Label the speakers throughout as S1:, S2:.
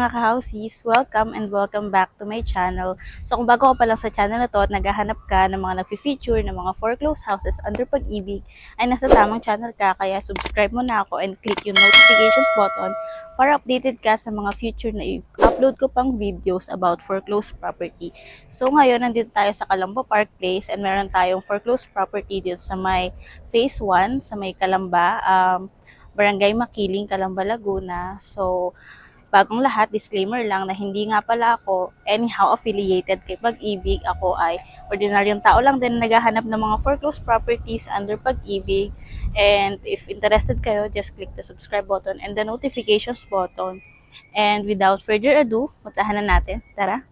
S1: mga ka-housies! Welcome and welcome back to my channel. So kung bago ka pa lang sa channel na to at naghahanap ka ng mga nag-feature ng mga foreclosed houses under Pag-ibig, ay nasa tamang channel ka, kaya subscribe mo na ako and click yung notifications button para updated ka sa mga future na i-upload ko pang videos about foreclosed property. So ngayon, nandito tayo sa Calamba Park Place and meron tayong foreclosed property dito sa may Phase 1, sa may Calamba, Barangay Makiling, Calamba, Laguna. So, bagong lahat, disclaimer lang na hindi nga pala ako anyhow affiliated kay Pag-ibig. Ako ay ordinaryong tao lang din na naghahanap ng mga foreclosed properties under Pag-ibig. And if interested kayo, just click the subscribe button and the notifications button. And without further ado, puntahan na natin. Tara!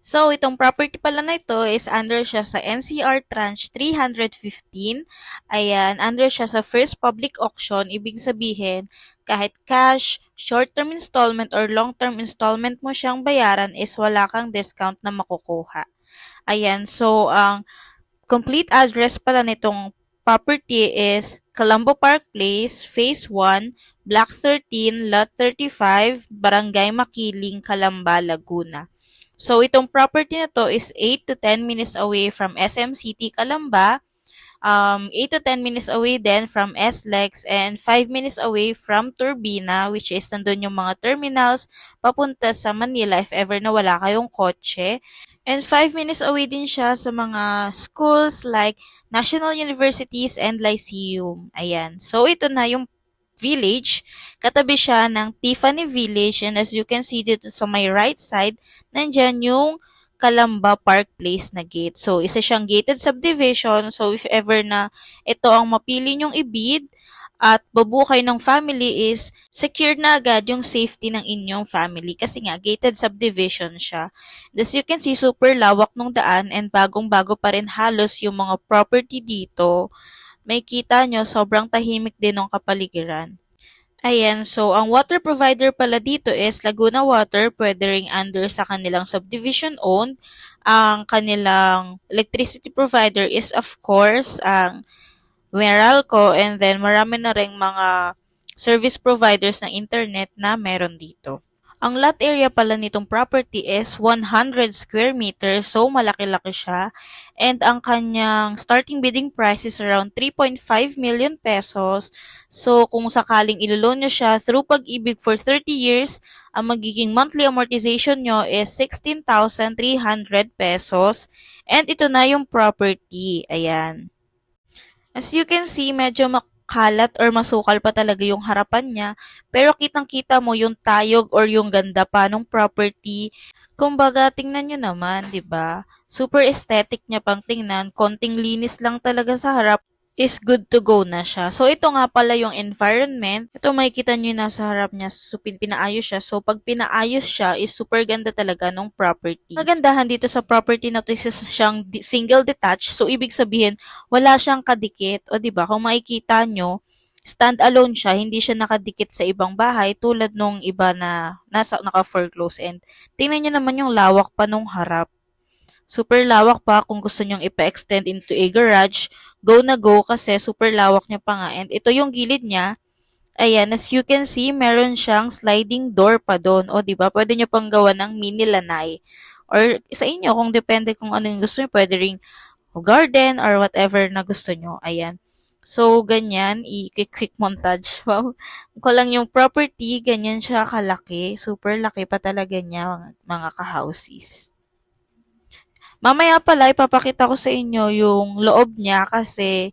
S1: So, itong property pala na ito is under siya sa NCR Tranche 315. Ayan, under siya sa first public auction. Ibig sabihin, kahit cash, short-term installment, or long-term installment mo siyang bayaran is wala kang discount na makukuha. Ayan, so, ang complete address pala nitong property is Calamba Park Place, Phase 1, Block 13, Lot 35, Barangay Makiling, Calamba, Laguna. So, itong property na to is 8 to 10 minutes away from SM City, Calamba, 8 to 10 minutes away then from SLEX, and 5 minutes away from Turbina, which is nandun yung mga terminals papunta sa Manila if ever na wala kayong kotse. And 5 minutes away din siya sa mga schools like National Universities and Lyceum. Ayan. So, ito na yung village. Katabi siya ng Tiffany Village, and as you can see dito sa my right side, nandyan yung Calamba Park Place na gate. So, isa siyang gated subdivision. So, if ever na ito ang mapili nyong ibid at babukay ng family, is secured na agad yung safety ng inyong family kasi nga gated subdivision siya. As you can see, super lawak nung daan and bagong-bago pa rin halos yung mga property dito. May kita nyo, sobrang tahimik din ng kapaligiran. Ayan, so ang water provider pala dito is Laguna Water, pwede ring under sa kanilang subdivision owned. Ang kanilang electricity provider is of course ang Meralco, and then marami na ring mga service providers ng internet na meron dito. Ang lot area pala nitong property is 100 square meters, so malaki-laki siya. And ang kanyang starting bidding price is around 3.5 million pesos. So kung sakaling ilo-loan nyo siya through Pag-ibig for 30 years, ang magiging monthly amortization nyo is 16,300 pesos. And ito na yung property. Ayan. As you can see, medyo kalat or masukal pa talaga yung harapan niya, pero kitang-kita mo yung tayog or yung ganda pa ng property. Kumbaga, tingnan nyo naman, di ba? Super aesthetic niya pang tingnan, konting linis lang talaga sa harap, is good to go na siya. So, ito nga pala yung environment. Ito makikita nyo yung nasa harap niya. So, pinaayos siya. So, pag pinaayos siya, is super ganda talaga ng property. Magandahan dito sa property na to is siyang single detached. So, ibig sabihin, wala siyang kadikit. O, diba? Kung makikita nyo, stand-alone siya. Hindi siya nakadikit sa ibang bahay tulad nung iba na naka-foreclose. And tingnan nyo naman yung lawak pa nung harap. Super lawak pa. Kung gusto nyong ipa-extend into a garage, go na go kasi super lawak niya pa nga. And ito yung gilid niya. Ayan, as you can see, meron siyang sliding door pa doon. O, diba? Pwede nyo pang gawa ng mini lanay. Or sa inyo, kung depende kung ano yung gusto nyo, pwede ring garden or whatever na gusto nyo. Ayan. So, ganyan. I-quick montage. Wow. Ko lang yung property, ganyan siya kalaki. Super laki pa talaga niya, mga ka-houses. Mamaya pala, ipapakita ko sa inyo yung loob niya kasi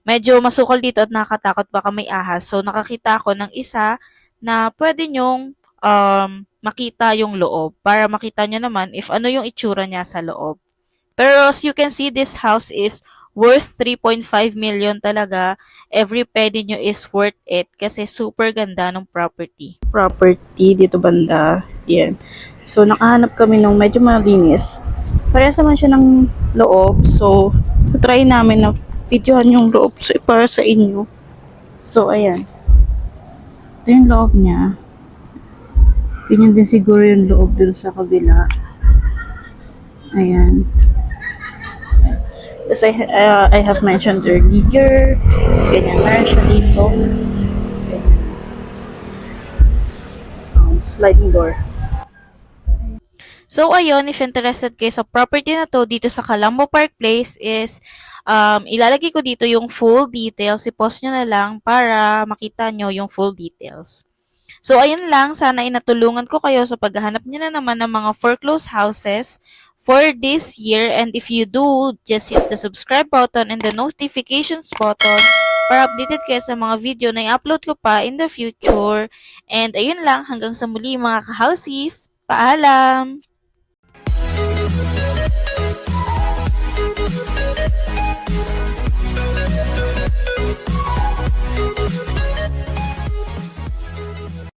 S1: medyo masukal dito at nakakatakot baka may ahas. So, nakakita ako ng isa na pwede nyong makita yung loob para makita nyo naman if ano yung itsura niya sa loob. Pero as you can see, this house is worth 3.5 million talaga. Every penny nyo is worth it kasi super ganda ng property. Property dito banda. Yan. So, nakahanap kami ng medyo malinis. Parehas naman siya ng loob. So, try namin na videohan yung loob para sa inyo. So, ayan. Ito yung loob niya. Ganyan din siguro yung loob dun sa kabila. Ayan. As I have mentioned earlier, ganyan na siya dito. sliding door. So, ayun, if interested kayo sa property na to dito sa Calamba Park Place is, ilalagay ko dito yung full details. I-post nyo na lang para makita nyo yung full details. So, ayun lang. Sana inatulungan ko kayo sa paghahanap nyo na naman ng mga foreclosed houses for this year. And if you do, just hit the subscribe button and the notifications button para updated kayo sa mga video na i-upload ko pa in the future. And ayun lang. Hanggang sa muli mga ka-houses. Paalam!